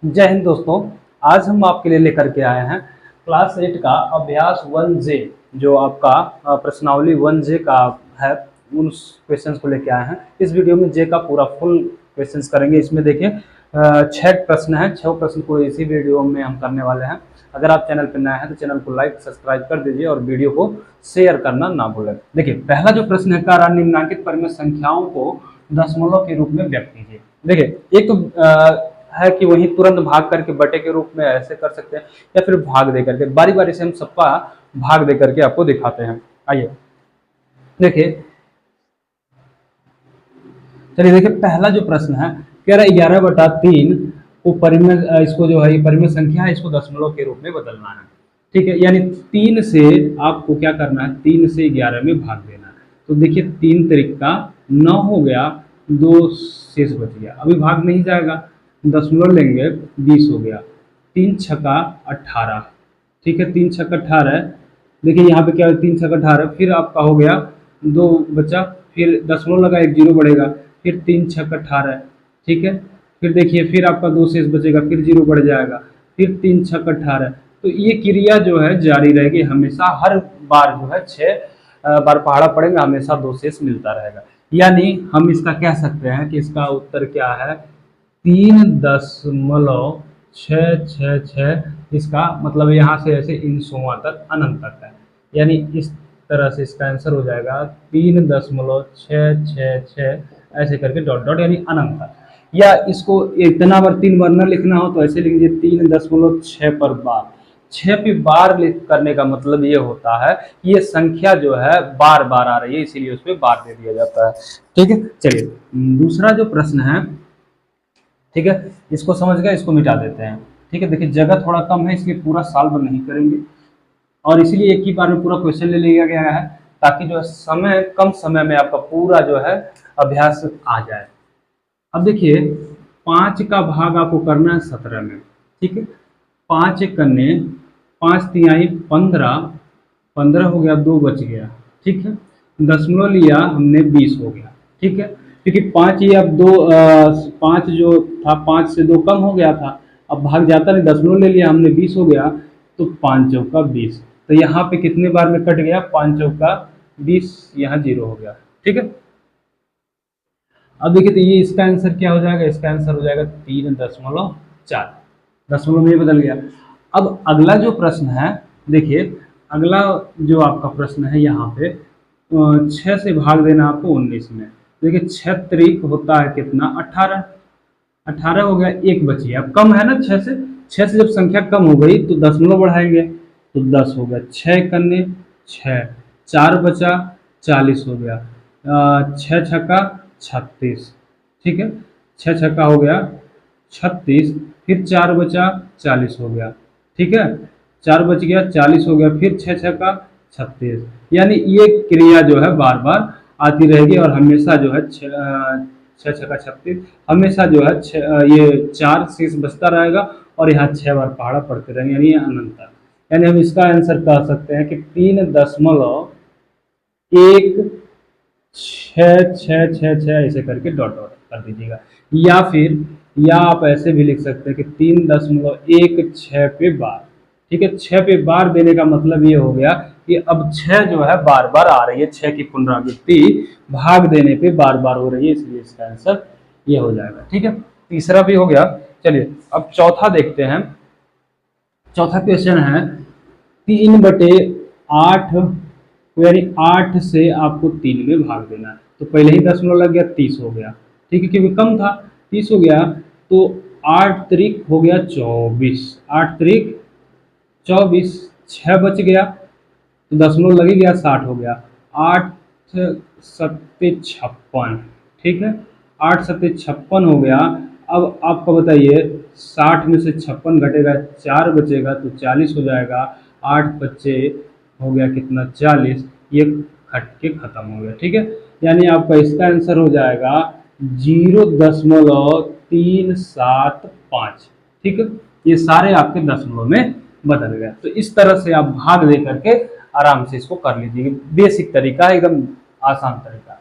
जय हिंद दोस्तों। आज हम आपके लिए लेकर के आए हैं क्लास 8 का अभ्यास 1J, जो आपका प्रश्नावली 1J का है। उन क्वेश्चंस को लेके आए हैं। इस वीडियो में जे का पूरा फुल क्वेश्चंस करेंगे। इसमें देखिए 6 प्रश्न हैं। 6 प्रश्न को इसी वीडियो में हम करने वाले हैं। अगर आप चैनल पर नए हैं तो चैनल को लाइक सब्सक्राइब कर दीजिए और वीडियो को शेयर करना ना भूलें। देखिए पहला जो प्रश्न है, कार्य निम्नलिखित परिमेय संख्याओं को दशमलव के रूप में व्यक्त कीजिए। देखिए एक तो है कि वही तुरंत भाग करके बटे के रूप में ऐसे कर सकते हैं, या फिर भाग दे करके। बारी बारी से हम सबका भाग दे करके आपको दिखाते हैं। आइए देखिए, चलिए देखिए पहला जो प्रश्न है, कह रहा है 11/3 को परिमेय, इसको जो है परिमेय संख्या है, इसको दशमलव के रूप में बदलना है। ठीक है, यानी 3 से आपको क्या करना है, 3 से 11 में भाग देना है। तो देखिए 3 त्रिक का 9 हो गया, 2 शेष बच गया। अभी भाग नहीं जाएगा, दशमलव लेंगे, 20 हो गया। 3 छक्का 18। ठीक है, 3 छक्का 18। देखिए यहाँ पे क्या है, 3 छक्का 18, फिर आपका हो गया 2 बचा, फिर दशमलव लगा, एक जीरो बढ़ेगा, फिर 3 छक्का 18। ठीक है, फिर देखिए फिर आपका 2 शेष बचेगा, फिर जीरो बढ़ जाएगा, फिर 3 छक्का 18। तो ये क्रिया जो है जारी रहेगी हमेशा। हर बार जो है 6 बार पहाड़ा पड़ेगा, हमेशा 2 शेष मिलता रहेगा। यानी हम इसका कह सकते हैं कि इसका उत्तर क्या है, 3.666। इसका मतलब यहाँ से ऐसे इन सोवा तक अनंत तक है। यानी इस तरह से इसका आंसर हो जाएगा 3.666 ऐसे करके डॉट डॉट, यानी अनंत तक। या इसको इतना बार 3 बार न लिखना हो तो ऐसे लिख लीजिए 3.6 पर बार। 6 पे बार करने का मतलब ये होता है कि ये संख्या जो है बार बार आ रही है, इसीलिए उस पर बार दे दिया जाता है। ठीक है, चलिए दूसरा जो प्रश्न है, ठीक है, इसको समझ गए, इसको मिटा देते हैं। ठीक है, देखिए जगह थोड़ा कम है, इसलिए पूरा सॉल्व नहीं करेंगे, और इसीलिए एक ही बार में पूरा क्वेश्चन ले लिया गया है, ताकि जो है समय कम समय में आपका पूरा जो है अभ्यास आ जाए। अब देखिए 5 का भाग आपको करना है 17 में। ठीक है, 5 एक करने, 5 तिहाई 15, 15 हो गया, 2 बच गया। ठीक है, दशमलव लिया हमने, 20 हो गया। ठीक है, क्योंकि 5 ही अब 2, 5 जो था 5 से 2 कम हो गया था, अब भाग जाता नहीं, दशमलव ले लिया हमने, 20 हो गया। तो 5 चौका 20, तो यहाँ पे कितने बार में कट गया, 5 चौका 20, यहाँ 0 हो गया। ठीक है, अब देखिए तो ये इसका आंसर क्या हो जाएगा, इसका आंसर हो जाएगा 3.4, दशमलव में बदल गया। अब अगला जो प्रश्न है, देखिए अगला जो आपका प्रश्न है, यहाँ पे 6 से भाग देना आपको 19 में। देखिए 6 त्रिक होता है कितना, 18। 18 हो गया, एक बची, अब कम है ना 6 से। 6 से जब संख्या कम हो गई तो दशमलव बढ़ाएंगे, तो 10 हो गया। 6 करने 6, 4 बचा, 40 हो गया। 6 छक्का 36। ठीक है, 6 छक्का हो गया 36, फिर 4 बचा, 40 हो गया। ठीक है, 4 बच गया, 40 हो गया, फिर 6 छक्का 36। यानी ये क्रिया जो है बार बार आती रहेगी, और हमेशा जो है 6 छक्का 36, हमेशा जो है ये 4 शेष बचता रहेगा, और यहाँ 6 बार पहाड़ा पड़ते रहेंगे, यानी अनंत तक। यानी हम इसका आंसर कह सकते हैं कि 3.16666 ऐसे करके डॉट डॉट कर दीजिएगा। या फिर या आप ऐसे भी लिख सकते हैं कि 3.16 पे बार। ठीक है, 6 पे बार देने का मतलब ये हो गया कि अब 6 जो है बार बार आ रही है, 6 की पुनरावृत्ति भाग देने पे बार बार हो रही है, इसलिए इसका आंसर ये हो जाएगा। ठीक है, तीसरा भी हो गया। चलिए अब चौथा देखते हैं। चौथा क्वेश्चन है 3/8, यानी 8 से आपको 3 में भाग देना है। तो पहले ही दशमलव लग गया, 30 हो गया। ठीक है, क्योंकि कम था, 30 हो गया, तो 8 त्रिक हो गया 24, 8 त्रिक 24, 6 बच गया, तो दशमलव लग गया, 60 हो गया। 8 सत्ते 56। ठीक है, 8 सत्ते 56 हो गया। अब आपका बताइए 60 में से 56 घटेगा, 4 बचेगा, तो 40 हो जाएगा। 8 बच्चे हो गया कितना, 40, ये खट के खत्म हो गया। ठीक है, यानी आपका इसका आंसर हो जाएगा 0.375। ठीक है, ये सारे आपके दशमलव में बदल गए। तो इस तरह से आप भाग दे करके आराम से इसको कर लीजिए। बेसिक तरीका है, एकदम आसान तरीका।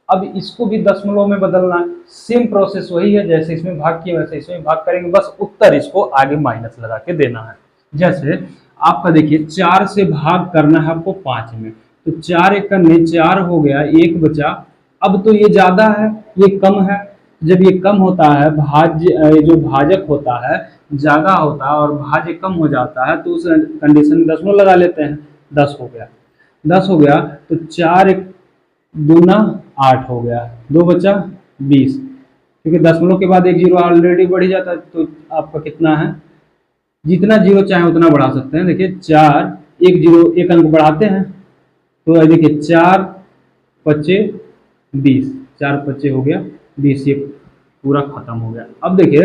अब इसको भी दशमलव में बदलना है, सेम प्रोसेस वही है, जैसे इसमें भाग किया वैसे इसमें भाग करेंगे, बस उत्तर इसको आगे माइनस लगा के देना है। जैसे आपका देखिए 4 से भाग करना है आपको 5 में, तो 4 एक करने 4 हो गया, 1 बचा। अब तो ये ज्यादा है ये कम है, जब ये कम होता है भाज्य जो भाजक होता है ज्यादा होता है और भाज्य कम हो जाता है, तो उस कंडीशन में दशमलव लगा लेते हैं। 10 हो गया, 10 हो गया तो 4 एक दूना 8 हो गया, 2 बचा 20, क्योंकि दशमलव के बाद एक जीरो ऑलरेडी बढ़ ही जाता है। तो आपका कितना है, जितना जीरो चाहे उतना बढ़ा सकते हैं। देखिए 4 एक जीरो एक अंक बढ़ाते हैं, तो देखिए 4 पच्चे 20, 4 पच्चे हो गया 20, ये पूरा खत्म हो गया। अब देखिए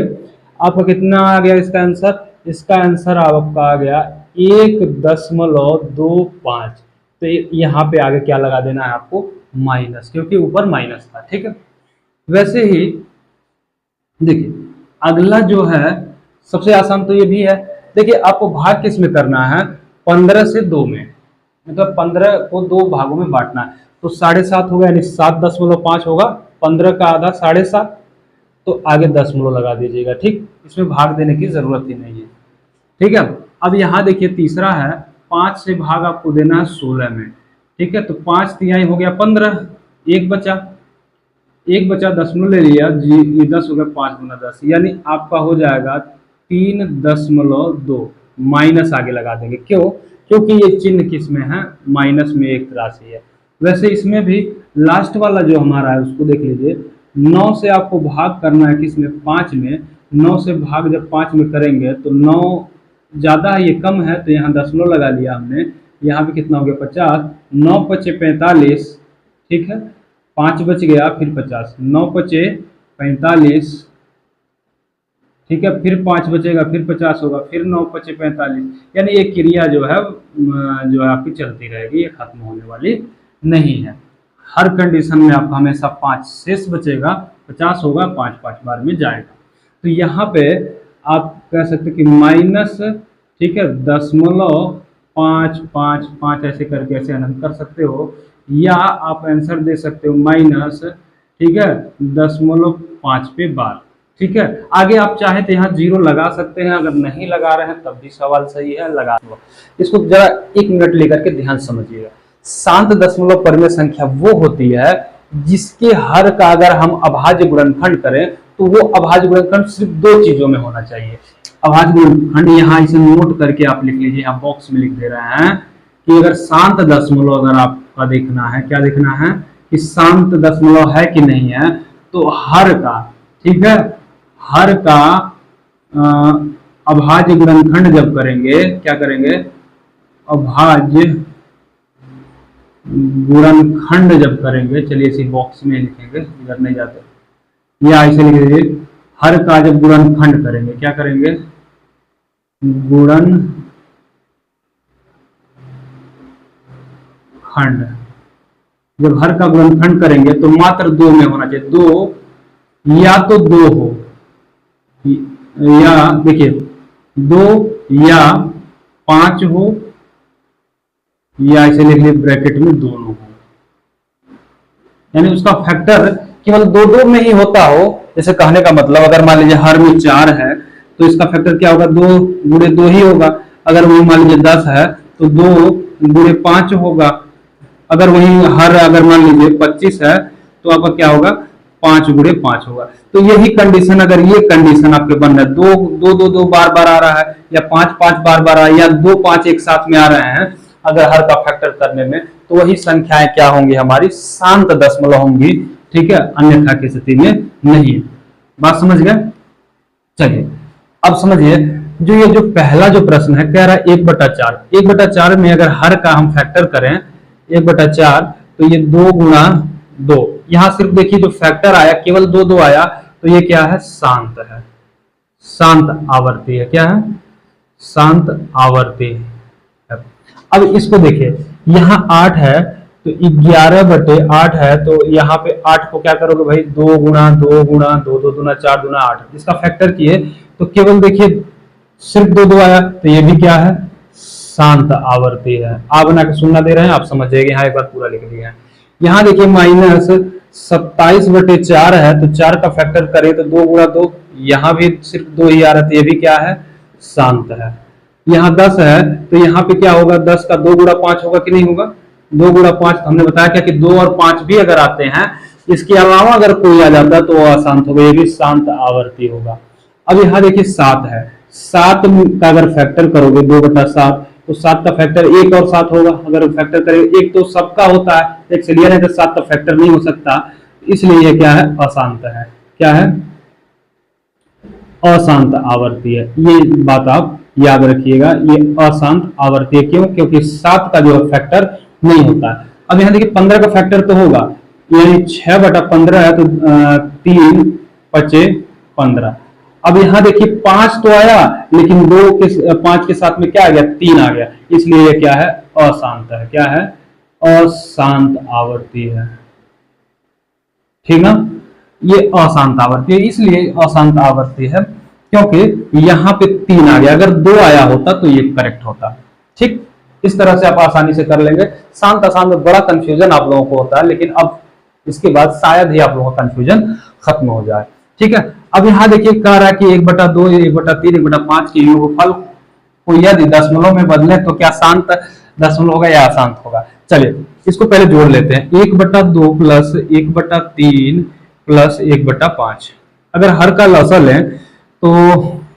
आपका कितना आ गया इसका आंसर, इसका आंसर आपका आ गया 1.25। तो यहाँ पे आगे क्या लगा देना है आपको, माइनस, क्योंकि ऊपर माइनस था। ठीक है, वैसे ही देखिए अगला जो है सबसे आसान तो ये भी है। देखिए आपको भाग किस में करना है, 15 से 2 में, मतलब 15 को 2 भागों में बांटना है। तो 7.5 होगा, यानी 7.5 होगा, 15 का आधा 7.5, तो आगे दशमलव लगा दीजिएगा। ठीक, इसमें भाग देने की जरूरत ही नहीं है। ठीक है, अब यहाँ देखिए तीसरा है, 5 से भाग आपको देना है 16 में। ठीक है, तो 5 तिहाई हो गया 15, 1 बचा, 1 बचा, दशमलव ले लिया जी, ये 10 हो गया, 5 गुना 10, यानी आपका हो जाएगा 3.2, माइनस आगे लगा देंगे। क्यों, क्योंकि ये चिन्ह किस में है, माइनस में एक राशि है। वैसे इसमें भी लास्ट वाला जो हमारा है उसको देख लीजिए, 9 से आपको भाग करना है किस में, 5 में। 9 से भाग जब 5 में करेंगे तो 9 ज़्यादा है ये कम है, तो यहाँ दशमलव लगा लिया हमने। यहाँ पे कितना हो गया 50, 9 पचे 45। ठीक है, 5 बच गया फिर 50, 9 पचे 45। ठीक है, फिर 5 बचेगा फिर 50 होगा, फिर 9 पचे 45, यानी ये क्रिया जो है आपकी चलती रहेगी, ये खत्म होने वाली नहीं है। हर कंडीशन में आपका हमेशा 5 शेष बचेगा, 50 होगा, 5 5 बार में जाएगा। तो यहाँ पे आप कह सकते हैं कि माइनस, ठीक है, 0.555 ऐसे करके ऐसे अनंत कर सकते हो, या आप आंसर दे सकते हो माइनस, ठीक है, 0.5 पे बार। ठीक है, आगे आप चाहे तो यहाँ 0 लगा सकते हैं, अगर नहीं लगा रहे हैं तब भी सवाल सही है, लगा दो। इसको जरा 1 मिनट लेकर के ध्यान समझिएगा। शांत दशमलव परिमेय संख्या वो होती है जिसके हर का अगर हम अभाज्य गुणनखंड करें तो वो अभाज्य गुणनखंड सिर्फ 2 चीजों में होना चाहिए। अभाज्य गुणनखंड यहाँ इसे नोट करके आप लिख लीजिए, यहाँ बॉक्स में लिख दे रहे हैं कि अगर शांत दशमलव अगर आपका देखना है, क्या देखना है कि शांत दशमलव है कि नहीं है, तो हर का, ठीक है, हर का अभाज्य गुणनखंड जब करेंगे, क्या करेंगे, अभाज्य गुणनखंड जब करेंगे, चलिए इसी बॉक्स में लिखेंगे, इधर नहीं जाते, या ऐसे लिख दीजिए, हर का जब गुणनखंड करेंगे, क्या करेंगे, गुणनखंड, जब हर का गुणनखंड करेंगे तो मात्र 2 में होना चाहिए। 2 या तो 2 हो, या देखिए 2 या 5 हो, या इसे लिख लीजिए ब्रैकेट में दोनों हो, यानी उसका फैक्टर केवल 2 में ही होता हो। जैसे कहने का मतलब अगर मान लीजिए हर में 4 है तो इसका फैक्टर क्या होगा, 2 गुणे 2 ही होगा। अगर वही मान लीजिए 10 है तो 2 गुणे 5 होगा। अगर वही हर अगर मान लीजिए 25 है तो आपका क्या होगा, 5 गुणे 5 होगा। तो यही कंडीशन, अगर ये कंडीशन आपके बन रहा है, 2 2 2 2 बार बार आ रहा है, या 5 5 बार बार आ रहा है, या 2 5 एक साथ में आ रहे हैं, अगर हर का फैक्टर करने में, तो वही संख्याएं क्या होंगी, हमारी शांत दशमलव होंगी। ठीक है, अन्यथा की स्थिति में नहीं। बात समझ गए? चलिए अब समझिए, जो ये जो पहला जो प्रश्न है, कह रहा है 1/4, 1/4 में अगर हर का हम फैक्टर करें 1/4, तो ये 2 गुणा 2, यहां सिर्फ देखिए जो फैक्टर आया केवल 2 2 आया, तो ये क्या है, शांत है, शांत आवर्ती है। क्या है, शांत आवर्ती है। अब इसको देखिए, यहाँ 8 है तो 11/8 है, तो यहाँ पे 8 को क्या करोगे भाई, 2 गुणा 2 गुणा 2, 2 दूना 4 दूना 8, इसका फैक्टर किए तो केवल देखिए सिर्फ 2 2 आया, तो ये भी क्या है, शांत आवर्ती है। आप बना के सुनना दे रहे हैं, आप समझ जाएंगे। यहाँ एक बार पूरा लिख लिया है। यहाँ देखिए माइनस 27/4 है तो 4 का फैक्टर करें तो 2 गुणा 2, यहाँ भी सिर्फ 2 ही आ रहा है, ये भी क्या है, शांत है। यहाँ 10 है तो यहाँ पे क्या होगा, 10 का 2 गुणा 5 होगा कि नहीं होगा, 2 गुणा 5 हमने बताया क्या कि 2 और 5 भी अगर आते हैं, इसके अलावा अगर कोई आ जाता है तो वो अशांत होगा, ये भी शांत आवर्ती होगा। अब यहाँ देखिए 7 है, 7 का अगर फैक्टर करोगे 2/7 तो 7 का फैक्टर 1 और 7 होगा, अगर फैक्टर करें 1 तो सबका होता है, एक से लिया नहीं तो 7 का फैक्टर नहीं हो सकता, इसलिए ये क्या है, अशांत है। क्या है, अशांत आवर्ती है। ये बात आप याद रखिएगा, ये अशांत आवर्ती है। क्यों, क्योंकि 7 का जो फैक्टर नहीं होता है। अब यहाँ देखिए 15 का फैक्टर तो होगा, यानी 6/15 है तो 3 5 15। अब यहाँ देखिए 5 तो आया, लेकिन 5 के साथ में क्या आ गया, 3 आ गया, इसलिए ये क्या है, अशांत है। क्या है, अशांत आवर्ती है। ठीक ना, ये अशांत आवर्ती है, इसलिए अशांत आवर्ती है क्योंकि यहाँ पे 3 आ गया, अगर 2 आया होता तो ये करेक्ट होता। ठीक, इस तरह से आप आसानी से कर लेंगे। शांत अशांत में बड़ा कंफ्यूजन आप लोगों को होता है, लेकिन अब इसके बाद शायद ही आप लोगों का कंफ्यूजन खत्म हो जाए। ठीक है, अब यहाँ देखिए कह रहा है कि 1/2, 1/3, 1/5 के योगफल को यदि दशमलव में बदले तो क्या शांत दशमलव होगा या अशांत होगा। चलिए इसको पहले जोड़ लेते हैं, 1/2 प्लस 1/3 प्लस 1/5। अगर हर का लसा लें तो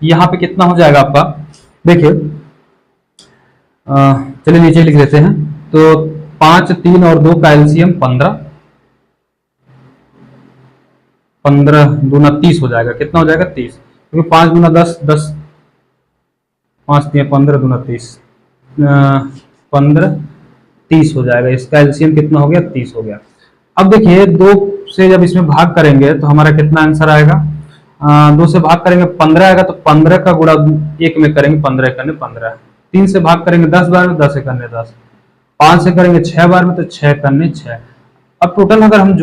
यहाँ पे कितना हो जाएगा आपका, देखिए चलिए नीचे लिख लेते हैं, तो 5, 3 और 2 का एलसीएम 15, 15 दूना 30 हो जाएगा। कितना हो जाएगा, 30, क्योंकि 5 दूना 10, 10 5 3 15 दूना 30, 15 30 हो जाएगा। इसका एलसीएम कितना हो गया, 30 हो गया। अब देखिए 2 से जब इसमें भाग करेंगे तो हमारा कितना आंसर आएगा, 2 से भाग करेंगे 15 आएगा, तो 15 का गुणा 1 में करेंगे, 15 करने 15, 3 से भाग करेंगे 10 बार में, 10 करने 10, 5 से करेंगे 6 बार में, तो 6 करने 6। अब टोटल अगर हम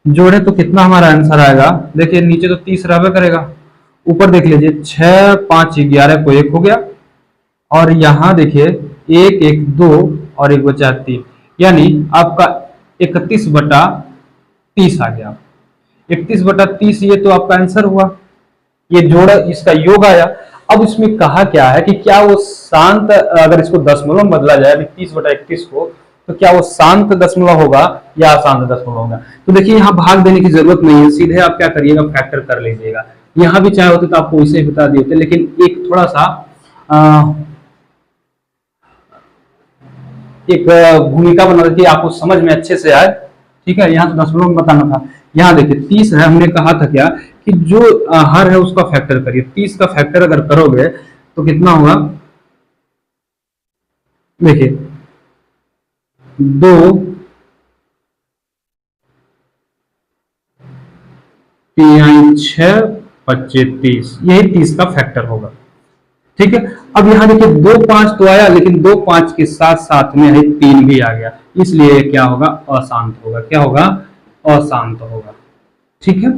जोड़े तो कितना हमारा आंसर आएगा, देखिए नीचे तो 30 रहबे करेगा, ऊपर देख लीजिए 6 5 11 को 1 हो गया, और यहाँ देखिए 1 1 2 और 1 बचा 3, यानी आपका 31/30 आ गया। 31/30 ये तो आपका आंसर हुआ, ये जोड़ा इसका योग आया। अब इसमें कहा क्या है कि क्या वो शांत, अगर इसको दशमलव में बदला जाए 30/31 को, तो क्या वो शांत दशमलव होगा या अशांत दशमलव होगा। तो देखिए यहाँ भाग देने की जरूरत नहीं है, सीधे आप क्या करिएगा, फैक्टर कर लीजिएगा। यहाँ भी चाहे होते तो आपको इसे बता दिए होते, लेकिन एक थोड़ा सा एक भूमिका बना देती है, आपको समझ में अच्छे से आए। ठीक है, यहाँ तो दशमलव में बताना था। यहाँ देखिए 30 है, हमने कहा था क्या कि जो हर है उसका फैक्टर करिए। 30 का फैक्टर अगर करोगे तो कितना होगा, देखिए 2 3 6 25 30, यही 30 का फैक्टर होगा। ठीक है, अब यहाँ देखिए 2 5 तो आया, लेकिन 2 5 के साथ साथ में 3 भी आ गया, इसलिए क्या होगा, अशांत होगा। क्या होगा, अशांत होगा। ठीक है,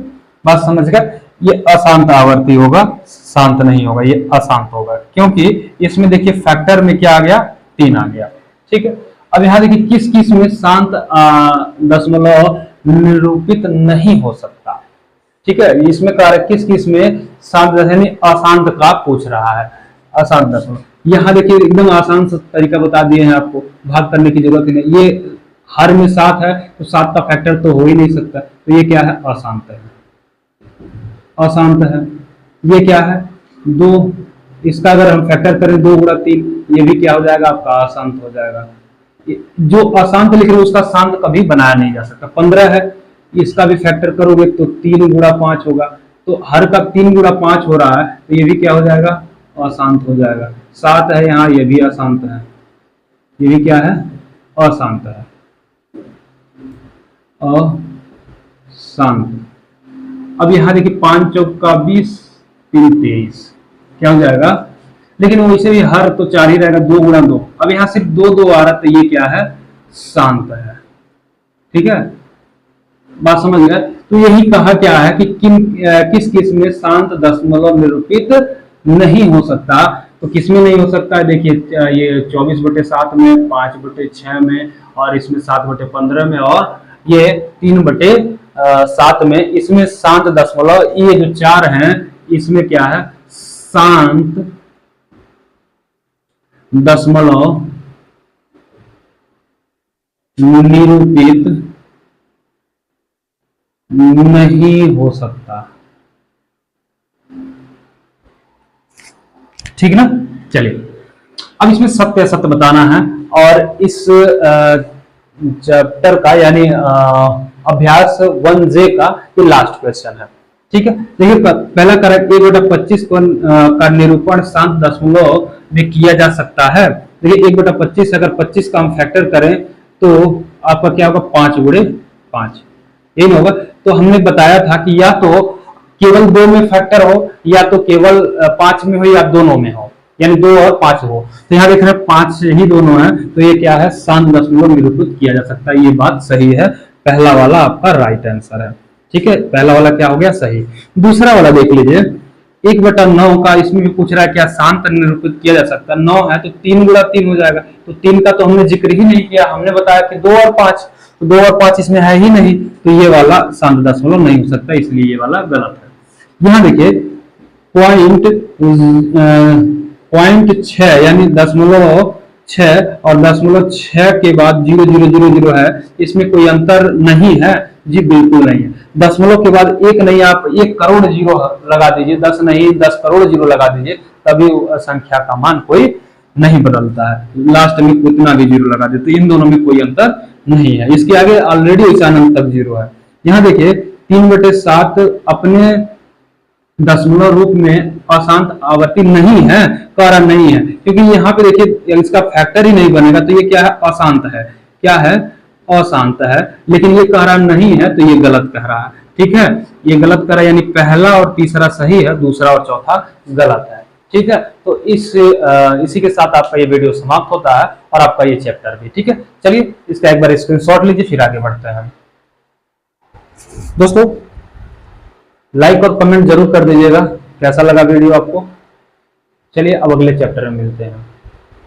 बात समझ गए, ये अशांत आवर्ती होगा, शांत नहीं होगा, ये अशांत होगा, क्योंकि इसमें देखिए फैक्टर में क्या आ गया, 3 आ गया। ठीक है, अब यहाँ देखिए किस किस में शांत दशमलव निरूपित नहीं हो सकता। ठीक है, इसमें कारक किस किस में शांत यानी अशांत का पूछ रहा है, अशांत दशमलव। यहाँ देखिए एकदम आसान सा तरीका बता दिए हैं आपको, भाग करने की जरूरत ही नहीं। ये हर में 7 है तो 7 का फैक्टर तो हो ही नहीं सकता, तो ये क्या है, अशांत है, अशांत है। ये क्या है, 2, इसका अगर हम फैक्टर करें 2 गुणा 3, ये भी क्या हो जाएगा, आपका अशांत हो जाएगा। जो अशांत लिख रहे उसका शांत कभी बनाया नहीं जा सकता। 15 है, इसका भी फैक्टर करोगे तो 3 गुणा 5 होगा, तो हर का 3 गुणा 5 हो रहा है, तो ये भी क्या हो जाएगा, अशांत हो जाएगा। 7 है यहाँ, ये भी अशांत है, ये भी क्या है, अशांत है, अशांत। अब यहाँ देखिए 5 चौक का 20, 3 23, क्या हो जाएगा, लेकिन वैसे भी हर तो 4 ही रहेगा, 2 गुणा 2। अब यहाँ सिर्फ 2 2 आ रहा, तो ये क्या है, शांत है। ठीक है, बात समझ गए। तो यही कहा क्या है कि किस किस में शांत दशमलव निरूपित नहीं हो सकता। तो किस में नहीं हो सकता है, देखिए ये 24/7 में, 5/6 में, और इसमें 7/15 में, और ये 3/7 में, इसमें शांत दशमलव, ये जो 4 हैं इसमें क्या है, शांत दशमलव निरूपित नहीं हो सकता। ठीक ना। चलिए अब इसमें सत्य असत्य बताना है, और इस चैप्टर का यानी अभ्यास 1J का ये लास्ट क्वेश्चन है। ठीक है, देखिए पहला करेक्ट 1/25 का निरूपण शांत दशमलव में किया जा सकता है। देखिए 1/25 अगर 25 का हम फैक्टर करें तो आपका क्या होगा, 5 गुणे 5, ये नहीं होगा। तो हमने बताया था कि या तो केवल 2 में फैक्टर हो, या तो केवल 5 में हो, या दोनों में हो, यानी 2 और 5 हो। तो यहाँ देख रहे हैं 5 से ही दोनों है, तो ये क्या है, शांत दशमलव निरूपित किया जा सकता है। ये बात सही है, पहला वाला आपका राइट आंसर है। ठीक है, पहला वाला क्या हो गया, सही। दूसरा वाला देख लीजिए, 1/9 का इसमें भी पूछ रहा है क्या शांत निरूपित किया जा सकता है। 9 है तो 3 गुणा 3 हो जाएगा, तो 3 का तो हमने जिक्र ही नहीं किया, हमने बताया कि 2 और 5, तो 2 और 5 इसमें है ही नहीं, तो ये वाला शांत दशमलव नहीं हो सकता, इसलिए ये वाला गलत है। यहाँ देखिए पॉइंट 6 यानी 0.6 और 0.6 के बाद 0.000 है, इसमें कोई अंतर नहीं है जी, बिल्कुल नहीं है। दशमलव के बाद 1 नहीं, आप 1 करोड़ जीरो लगा दीजिए, 10 नहीं 10 करोड़ जीरो लगा दीजिए, तभी संख्या का मान कोई नहीं बदलता है। लास्ट में कितना भी जीरो लगा दे, तो इन दोनों में कोई अंतर नहीं है, इसके आगे ऑलरेडी अचानक तक जीरो है। यहाँ देखिए 3/7 अपने दशमलव रूप में अशांत आवर्ती नहीं है, कारण नहीं है, क्योंकि यहाँ पे देखिए इसका फैक्टर ही नहीं बनेगा, तो ये क्या है, अशांत है। क्या है, अशांत है, लेकिन ये कारण नहीं है, तो ये गलत कह रहा है। ठीक है, ये गलत कह रहा है, यानी पहला और तीसरा सही है, दूसरा और चौथा गलत है। ठीक है, तो इसी के साथ आपका ये वीडियो समाप्त होता है, और आपका ये चैप्टर भी। ठीक है, चलिए इसका एक बार स्क्रीनशॉट लीजिए, फिर आगे बढ़ते हैं। दोस्तों लाइक और कमेंट जरूर कर दीजिएगा, कैसा लगा वीडियो आपको। चलिए अब अगले चैप्टर में मिलते हैं।